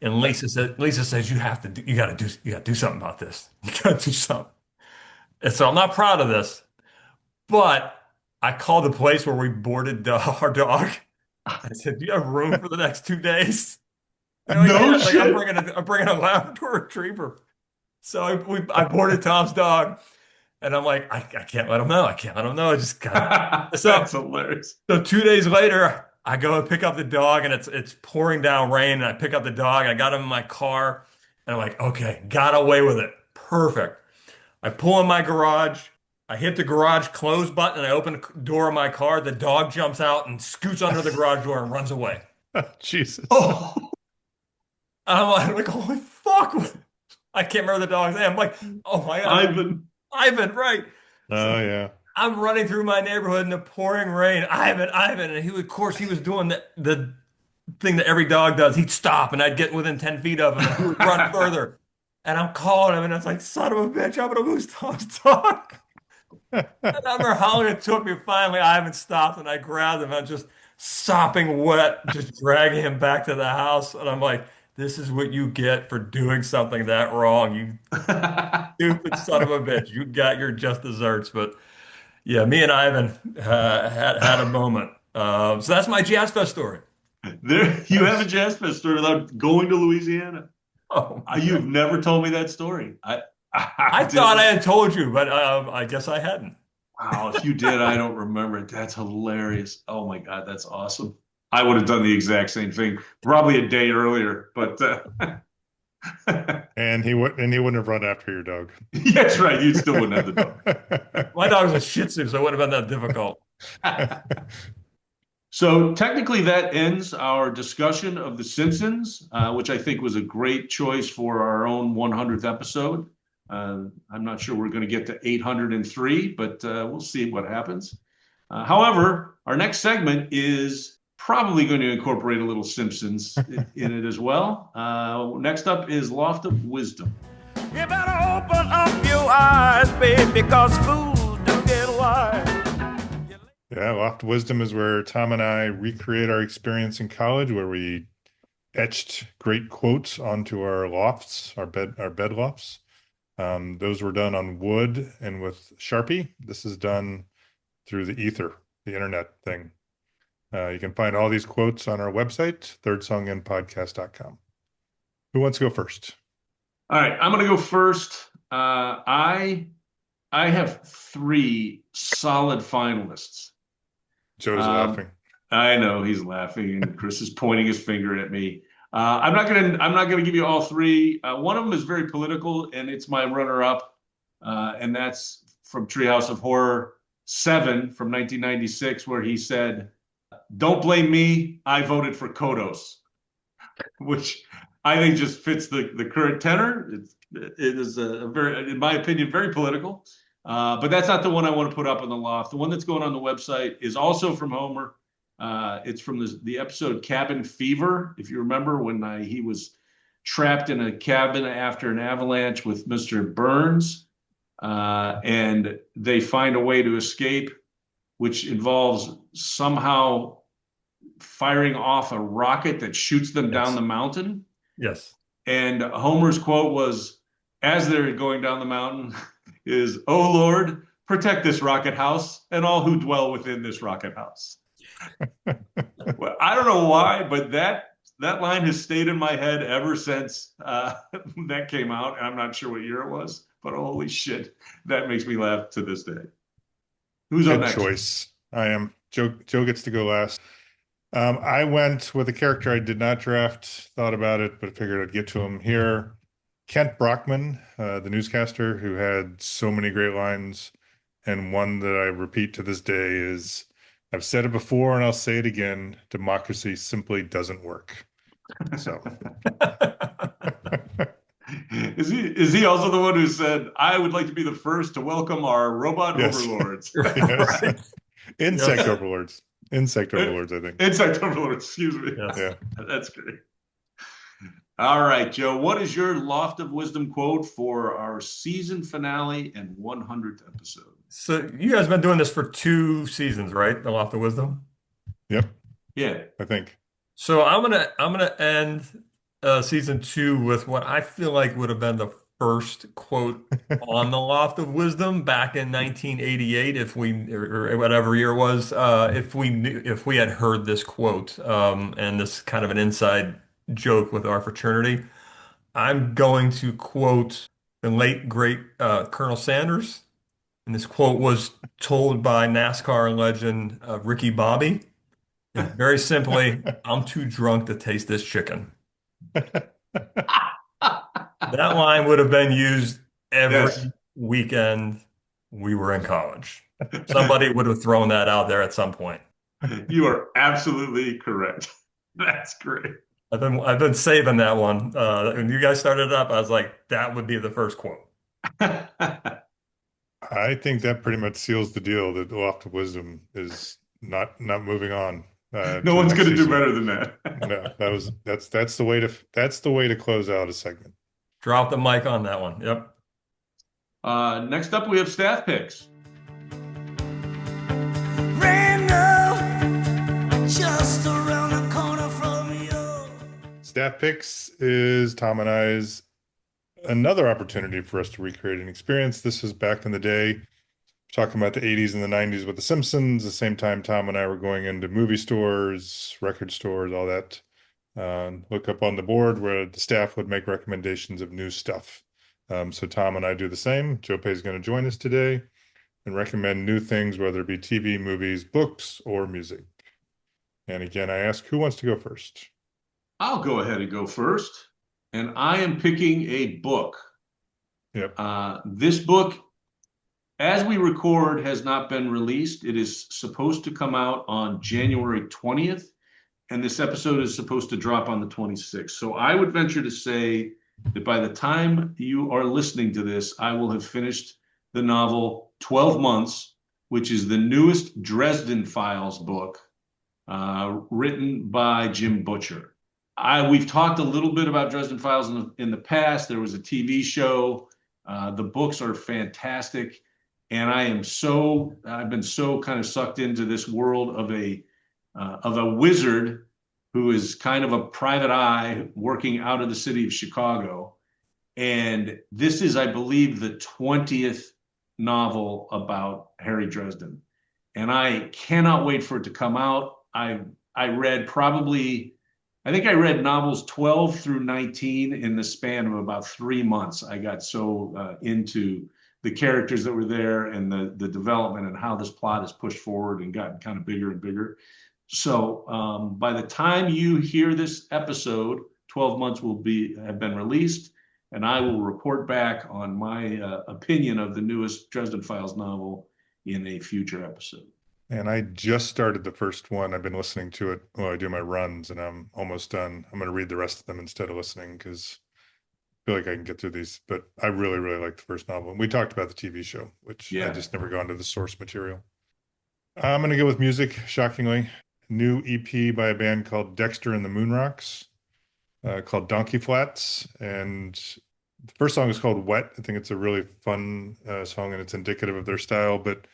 And Lisa says, you gotta do something about this. You gotta do something. And so I'm not proud of this, but I called the place where we boarded our dog. I said, do you have room for the next 2 days? They're like, No yeah, like shit. I'm bringing a Labrador Retriever. So I boarded Tom's dog. And I'm like, I can't let him know. I can't let him know. I just gotta. That's hilarious. So 2 days later, I go and pick up the dog, and it's pouring down rain. And I pick up the dog. I got him in my car, and I'm like, okay, got away with it. Perfect. I pull in my garage. I hit the garage close button, and I open the door of my car. The dog jumps out and scoots under the garage door and runs away. Jesus. Oh, I'm like, holy fuck! I can't remember the dog's name. I'm like, oh my God, Ivan, right? So Oh, yeah. I'm running through my neighborhood in the pouring rain. Ivan, and of course, he was doing the thing that every dog does. He'd stop, and I'd get within 10 feet of him, and he would run further. And I'm calling him, and it's like, son of a bitch, I'm gonna lose Tom's dog. And I remember how long it took me. Finally, I haven't stopped, and I grabbed him. I'm just sopping wet, just dragging him back to the house. And I'm like, this is what you get for doing something that wrong, you stupid son of a bitch. You got your just desserts. But yeah, me and Ivan had a moment. So that's my Jazz Fest story. There, you have a Nice. Jazz Fest story without going to Louisiana. Oh You've man, never told me that story. I I thought I didn't. had told you, but I guess I hadn't. Wow, if you did, I don't remember it. That's hilarious. Oh my God, that's awesome. I would have done the exact same thing, probably a day earlier, but And he wouldn't have run after your dog. that's right. You still wouldn't have the dog. My dog was a Shih Tzu, so it wouldn't have been that difficult. So technically, that ends our discussion of The Simpsons, which I think was a great choice for our own 100th episode. I'm not sure we're going to get to 803, but we'll see what happens. However, our next segment is probably going to incorporate a little Simpsons in it as well. Next up is Loft of Wisdom. You better open up your eyes, babe, because fools do get wise. Yeah, Loft Wisdom is where Tom and I recreate our experience in college, where we etched great quotes onto our lofts, our bed lofts. Those were done on wood and with Sharpie. This is done through the ether, the internet thing. You can find all these quotes on our website, thirdsonginpodcast.com. Who wants to go first? All right, I'm going to go first. I have three solid finalists. Joe's laughing. I know he's laughing, and Chris is pointing his finger at me. I'm not gonna give you all three. One of them is very political, and it's my runner-up, and that's from Treehouse of Horror 7 from 1996, where he said, "Don't blame me. I voted for Kodos," which I think just fits the current tenor. It is a very, in my opinion, very political. But that's not the one I want to put up in the loft. The one that's going on the website is also from Homer. It's from the episode Cabin Fever. If you remember when he was trapped in a cabin after an avalanche with Mr. Burns, and they find a way to escape, which involves somehow firing off a rocket that shoots them down Yes. the mountain. Yes. And Homer's quote was, as they're going down the mountain, is, "Oh Lord, protect this rocket house and all who dwell within this rocket house." Well, I don't know why, but that line has stayed in my head ever since that came out. I'm not sure what year it was, but holy shit, that makes me laugh to this day. Who's up Good next? choice. I am. Joe gets to go last. I went with a character I did not draft, thought about it, but figured I'd get to him here. Kent Brockman, the newscaster who had so many great lines, and one that I repeat to this day is, I've said it before and I'll say it again, democracy simply doesn't work. So Is he also the one who said, "I would like to be the first to welcome our robot yes. overlords"? Yes. Right. Insect Yes. overlords. Insect overlords, I think. Insect overlords, excuse me. Yes. Yeah. That's great. All right, Joe, what is your Loft of Wisdom quote for our season finale and 100th episode? So you guys have been doing this for 2 seasons, right? The Loft of Wisdom. Yep, Yeah. I think. So I'm gonna end season 2 with what I feel like would have been the first quote on the Loft of Wisdom back in 1988, if we or whatever year it was, if we had heard this quote, and this kind of an inside joke with our fraternity. I'm going to quote the late great Colonel Sanders, and this quote was told by NASCAR legend Ricky Bobby. And very simply, I'm too drunk to taste this chicken. That line would have been used every Yes, weekend we were in college. Somebody would have thrown that out there at some point. you are absolutely correct. That's great. I've been saving that one. When you guys started it up, I was like, that would be the first quote. I think that pretty much seals the deal that the Loft of Wisdom is not moving on No to the one's next going to do season. better than that. No, that's the way to close out a segment. Drop the mic on that one. Yep. Next up, we have staff picks. Just around the corner from you. Staff picks is Tom and I's another opportunity for us to recreate an experience. This was back in the day, talking about the 80s and the 90s with the Simpsons. The same time Tom and I were going into movie stores, record stores, all that. Look up on the board where the staff would make recommendations of new stuff. So Tom and I do the same. Joe Pay is going to join us today and recommend new things, whether it be TV, movies, books, or music. And again, I ask, who wants to go first? I'll go ahead and go first. And I am picking a book. Yep. This book, as we record, has not been released. It is supposed to come out on January 20th, and this episode is supposed to drop on the 26th. So I would venture to say that by the time you are listening to this, I will have finished the novel 12 Months, which is the newest Dresden Files book, written by Jim Butcher. We've talked a little bit about Dresden Files in the past. There was a TV show. The books are fantastic. And I've been so kind of sucked into this world of a wizard who is kind of a private eye working out of the city of Chicago. And this is, I believe, the 20th novel about Harry Dresden. And I cannot wait for it to come out. I think I read novels 12 through 19 in the span of about 3 months. I got so into the characters that were there and the development and how this plot is pushed forward and gotten kind of bigger and bigger. So by the time you hear this episode, 12 months have been released, and I will report back on my opinion of the newest Dresden Files novel in a future episode. And I just started the first one. I've been listening to it while I do my runs, and I'm almost done. I'm going to read the rest of them instead of listening because I feel like I can get through these. But I really, really like the first novel. And we talked about the TV show, which I just never gone to the source material. I'm going to go with music, shockingly. New EP by a band called Dexter and the Moonrocks, called Donkey Flats. And the first song is called Wet. I think it's a really fun song, and it's indicative of their style. But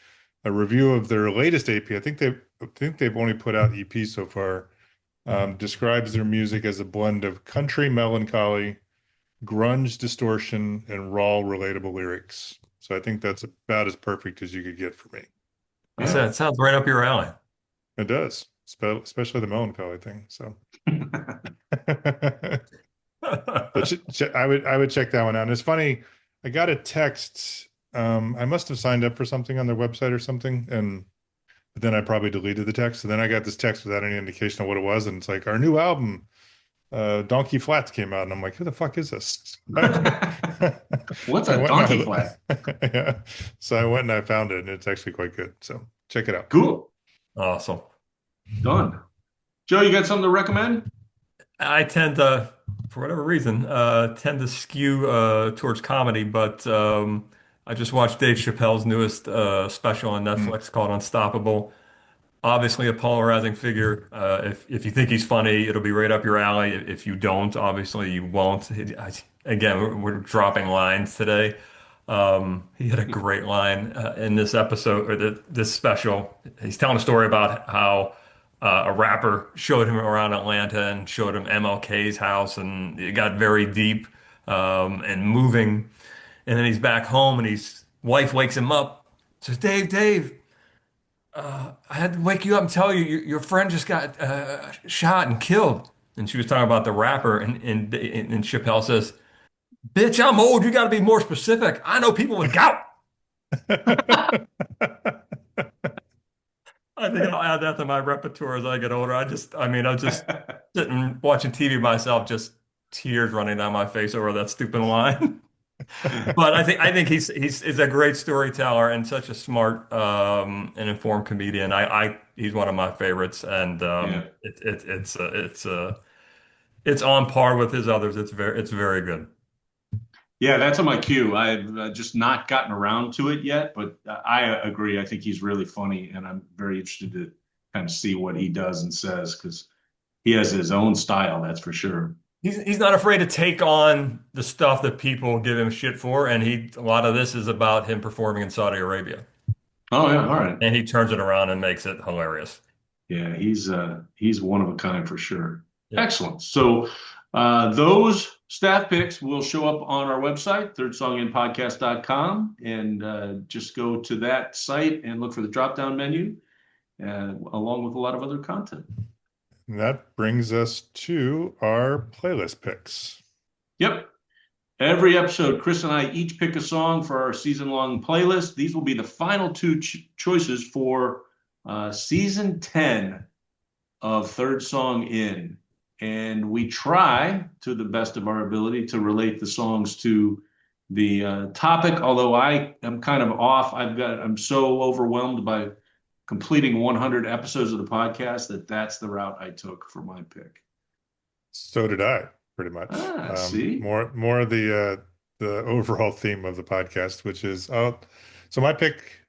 a review of their latest EP, I think they've only put out EPs so far, describes their music as a blend of country melancholy, grunge distortion, and raw relatable lyrics. So I think that's about as perfect as you could get for me. Yeah. It sounds right up your alley. It does, especially the melancholy thing. So I would check that one out. And it's funny, I got a text. I must have signed up for something on their website or something, but then I probably deleted the text. So then I got this text without any indication of what it was, and it's like, our new album, Donkey Flats, came out, and I'm like, who the fuck is this? What's a Donkey Flat? Yeah. So I went and I found it, and it's actually quite good. So check it out. Cool. Awesome. Done. Joe, you got something to recommend? I tend to, for whatever reason, tend to skew towards comedy, but I just watched Dave Chappelle's newest special on Netflix called Unstoppable. Obviously a polarizing figure. If you think he's funny, it'll be right up your alley. If you don't, obviously you won't. Again, we're dropping lines today. He had a great line in this episode or this special. He's telling a story about how a rapper showed him around Atlanta and showed him MLK's house, and it got very deep and moving. And then he's back home, and his wife wakes him up, says, Dave, I had to wake you up and tell you your friend just got shot and killed. And she was talking about the rapper, and Chappelle says, bitch, I'm old. You got to be more specific. I know people with gout. I think I'll add that to my repertoire as I get older. I was just sitting watching TV myself, just tears running down my face over that stupid line. But I think he's a great storyteller and such a smart and informed comedian. He's one of my favorites, and it's on par with his others. It's very good. Yeah, that's on my queue. I've just not gotten around to it yet, but I agree. I think he's really funny, and I'm very interested to kind of see what he does and says because he has his own style, that's for sure. He's not afraid to take on the stuff that people give him shit for, and a lot of this is about him performing in Saudi Arabia, Oh yeah, all right. and he turns it around and makes it hilarious. Yeah, he's one of a kind for sure. Yeah. Excellent. So those staff picks will show up on our website, thirdsonginpodcast.com, and just go to that site and look for the drop-down menu, along with a lot of other content. And that brings us to our playlist picks. Yep. Every episode, Chris and I each pick a song for our season-long playlist. These will be the final two choices for season 10 of Third Song In. And we try, to the best of our ability, to relate the songs to the topic. Although I am kind of off. I'm so overwhelmed by completing 100 episodes of the podcast that's the route I took for my pick. So did I, pretty much. See? More of the overall theme of the podcast, which is so my pick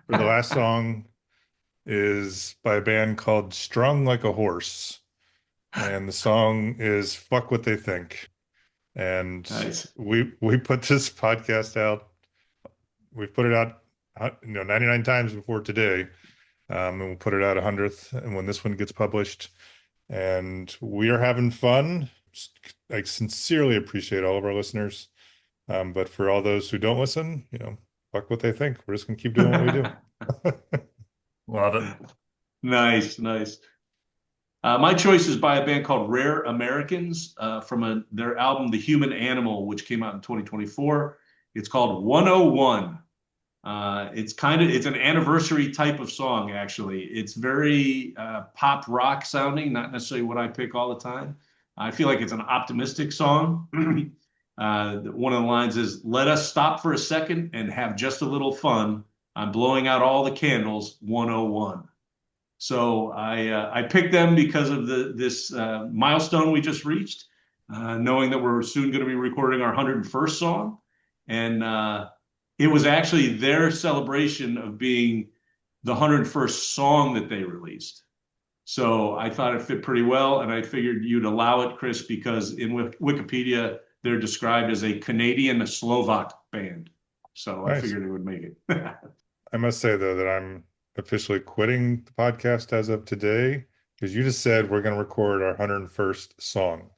for the last song is by a band called Strung Like a Horse. And the song is Fuck What They Think. And Nice. we put this podcast out. We've put it out 99 times before today. And we'll put it out 100th and when this one gets published. And we are having fun. I sincerely appreciate all of our listeners. But for all those who don't listen, fuck what they think. We're just gonna keep doing what we do. Love it. Nice. My choice is by a band called Rare Americans from their album The Human Animal, which came out in 2024. It's called 101. It's an anniversary type of song, actually. It's very pop rock sounding, not necessarily what I pick all the time. I feel like it's an optimistic song. One of the lines is, "Let us stop for a second and have just a little fun. I'm blowing out all the candles, 101." So I picked them because of this milestone we just reached, knowing that we're soon going to be recording our 101st song. And it was actually their celebration of being the 101st song that they released. So I thought it fit pretty well, and I figured you'd allow it, Chris, because in Wikipedia, they're described as a Canadian Slovak band. So I Nice. figured it would make it. I must say, though, that I'm officially quitting the podcast as of today because you just said we're going to record our 101st song.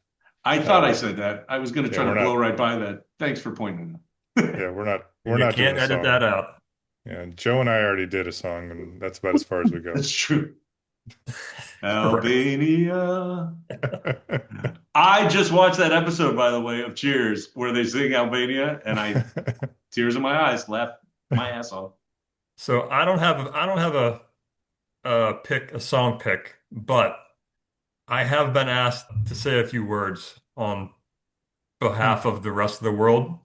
I thought I said that. I was going to try to we're not- blow right by that. Thanks for pointing it Yeah, we're not You doing can't a edit song. that out. Yeah, Joe and I already did a song, and that's about as far as we go. That's true. Albania. I just watched that episode, by the way, of Cheers, where they sing Albania, and tears in my eyes, laughed my ass off. So I don't have a song pick, but I have been asked to say a few words on behalf of the rest of the world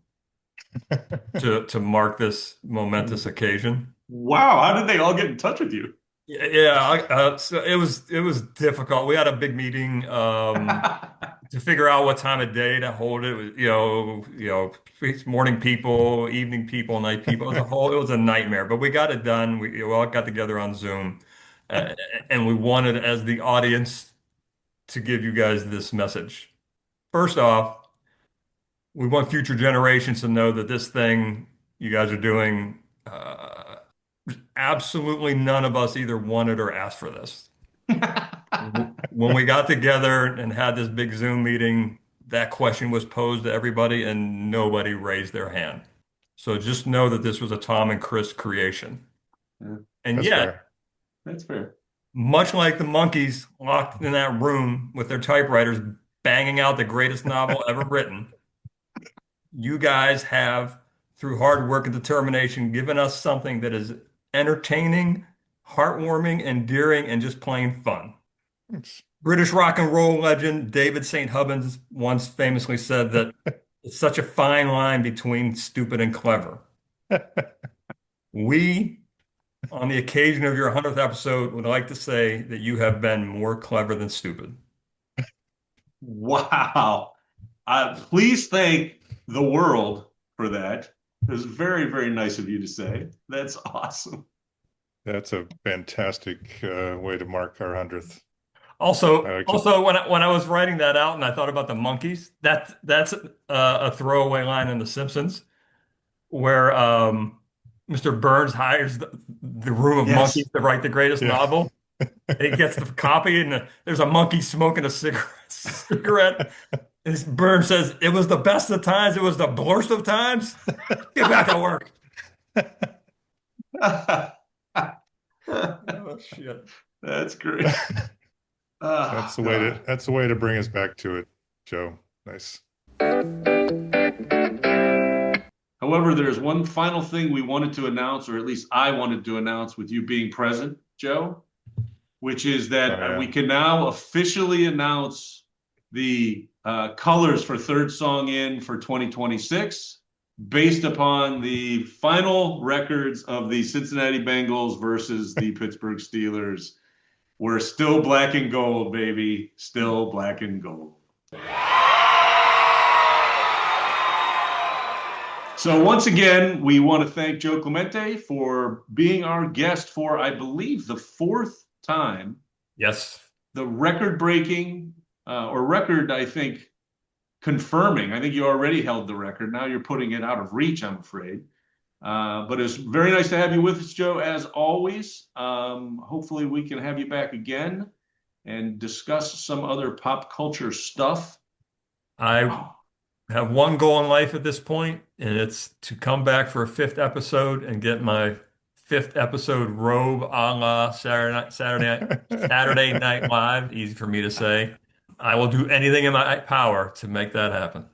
to mark this momentous occasion. Wow, how did they all get in touch with you? Yeah, so it was difficult. We had a big meeting to figure out what time of day to hold it. It's morning people, evening people, night people. It was a nightmare, but we got it done. We all got together on Zoom, and we wanted, as the audience, to give you guys this message. First off, we want future generations to know that this thing you guys are doing, absolutely none of us either wanted or asked for this. When we got together and had this big Zoom meeting, that question was posed to everybody and nobody raised their hand. So just know that this was a Tom and Chris creation. Yeah, And That's yet, fair. that's fair. much like the monkeys locked in that room with their typewriters banging out the greatest novel ever written, you guys have, through hard work and determination, given us something that is entertaining, heartwarming, endearing, and just plain fun. Thanks. British rock and roll legend David St. Hubbins once famously said that it's such a fine line between stupid and clever. We, on the occasion of your 100th episode, would like to say that you have been more clever than stupid. Wow. Please thank the world for that. It was very, very nice of you to say. That's awesome. That's a fantastic way to mark our 100th. Also, I like to. also when I was writing that out and I thought about the monkeys, that's a throwaway line in The Simpsons where Mr. Burns hires the room of monkeys Yes. to write the greatest Yeah. novel. He gets the copy, and there's a monkey smoking a cigarette. And Burns says, "It was the best of times. It was the worst of times. Get back to work." Oh shit! That's great. That's Oh, the way to God. that's the way to bring us back to it, Joe. Nice. However, there's one final thing we wanted to announce, or at least I wanted to announce with you being present, Joe, which is Oh that we yeah. can now officially announce the colors for Third Song In for 2026 based upon the final records of the Cincinnati Bengals versus the Pittsburgh Steelers. We're still black and gold, baby. Still black and gold. So once again, we want to thank Joe Clemente for being our guest for, I believe, the fourth time. Yes, The record-breaking or record, I think, confirming. I think you already held the record. Now you're putting it out of reach, I'm afraid. But it's very nice to have you with us, Joe, as always. Hopefully we can have you back again and discuss some other pop culture stuff. I have one goal in life at this point, and it's to come back for a fifth episode and get my fifth episode robe a la Saturday Night Live. Easy for me to say. I will do anything in my power to make that happen.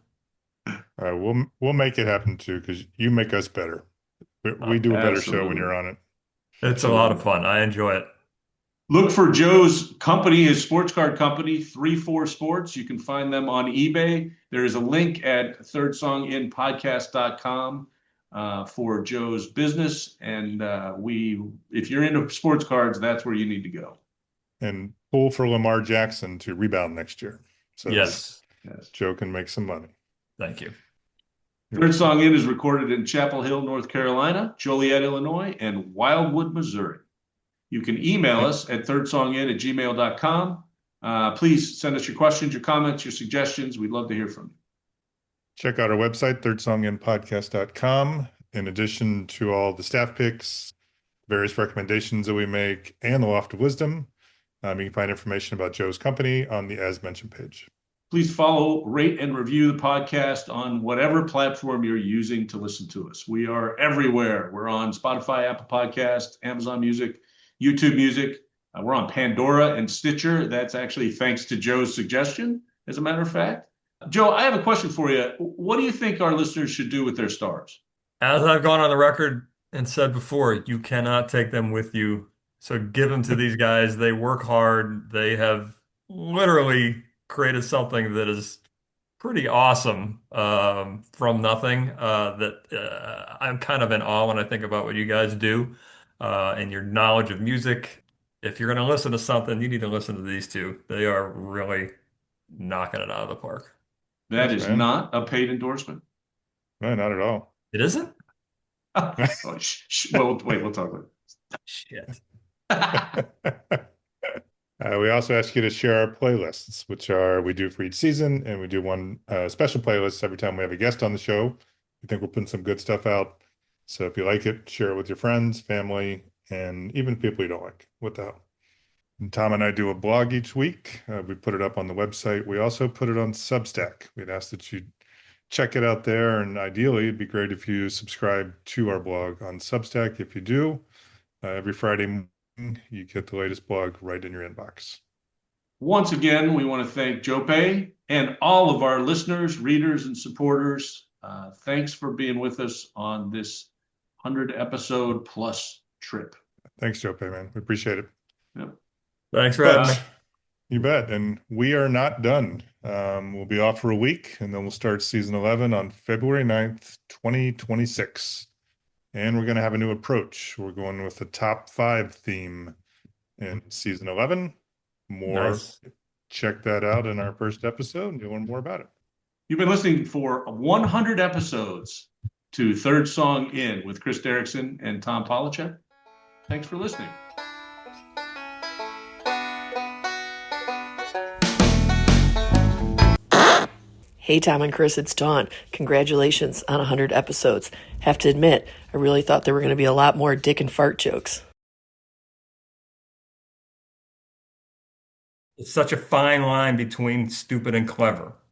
All right, we'll make it happen too, because you make us better. We do a better show when Absolutely. you're on it. It's a lot of Absolutely. fun. I enjoy it. Look for Joe's company, his sports card company, 34 Sports. You can find them on eBay. There is a link at thirdsonginpodcast.com for Joe's business. And if you're into sports cards, that's where you need to go. And pull for Lamar Jackson to rebound next year, so Yes. Yes. Joe can make some money. Thank you. Third Song In is recorded in Chapel Hill, North Carolina, Joliet, Illinois, and Wildwood, Missouri. You can email us at thirdsongin@gmail.com. Please send us your questions, your comments, your suggestions. We'd love to hear from you. Check out our website, thirdsonginpodcast.com. In addition to all the staff picks, various recommendations that we make, and the Loft of Wisdom, you can find information about Joe's company on the As Mentioned page. Please follow, rate, and review the podcast on whatever platform you're using to listen to us. We are everywhere. We're on Spotify, Apple Podcasts, Amazon Music, YouTube Music. We're on Pandora and Stitcher. That's actually thanks to Joe's suggestion, as a matter of fact. Joe, I have a question for you. What do you think our listeners should do with their stars? As I've gone on the record and said before, you cannot take them with you. So give them to these guys. They work hard. They have literally created something that is pretty awesome from nothing. I'm kind of in awe when I think about what you guys do and your knowledge of music. If you're going to listen to something, you need to listen to these two. They are really knocking it out of the park. That Thanks, is man. not a paid endorsement. No, not at all. It isn't? Oh, well, wait, we'll talk about Shit. it. We also ask you to share our playlists, which we do for each season, and we do one special playlist every time we have a guest on the show. We think we're putting some good stuff out. So if you like it, share it with your friends, family, and even people you don't like. What the hell? And Tom and I do a blog each week. We put it up on the website. We also put it on Substack. We'd ask that you check it out there, and ideally, it'd be great if you subscribe to our blog on Substack. If you do, every Friday morning, you get the latest blog right in your inbox. Once again, we want to thank Joe and all of our listeners, readers, and supporters. Thanks for being with us on this 100 episode plus trip. Thanks, Joe, man. We appreciate it. Yep. Thanks for having me. You bet. And we are not done. We'll be off for a week, and then we'll start season 11 on February 9th, 2026. And we're going to have a new approach. We're going with the top 5 theme in season 11. Nice. Check that out in our first episode, and you'll learn more about it. You've been listening for 100 episodes to Third Song In with Chris Derrickson and Tom Polachek. Thanks for listening. Hey, Tom and Chris, it's Dawn. Congratulations on 100 episodes. Have to admit, I really thought there were going to be a lot more dick and fart jokes. It's such a fine line between stupid and clever.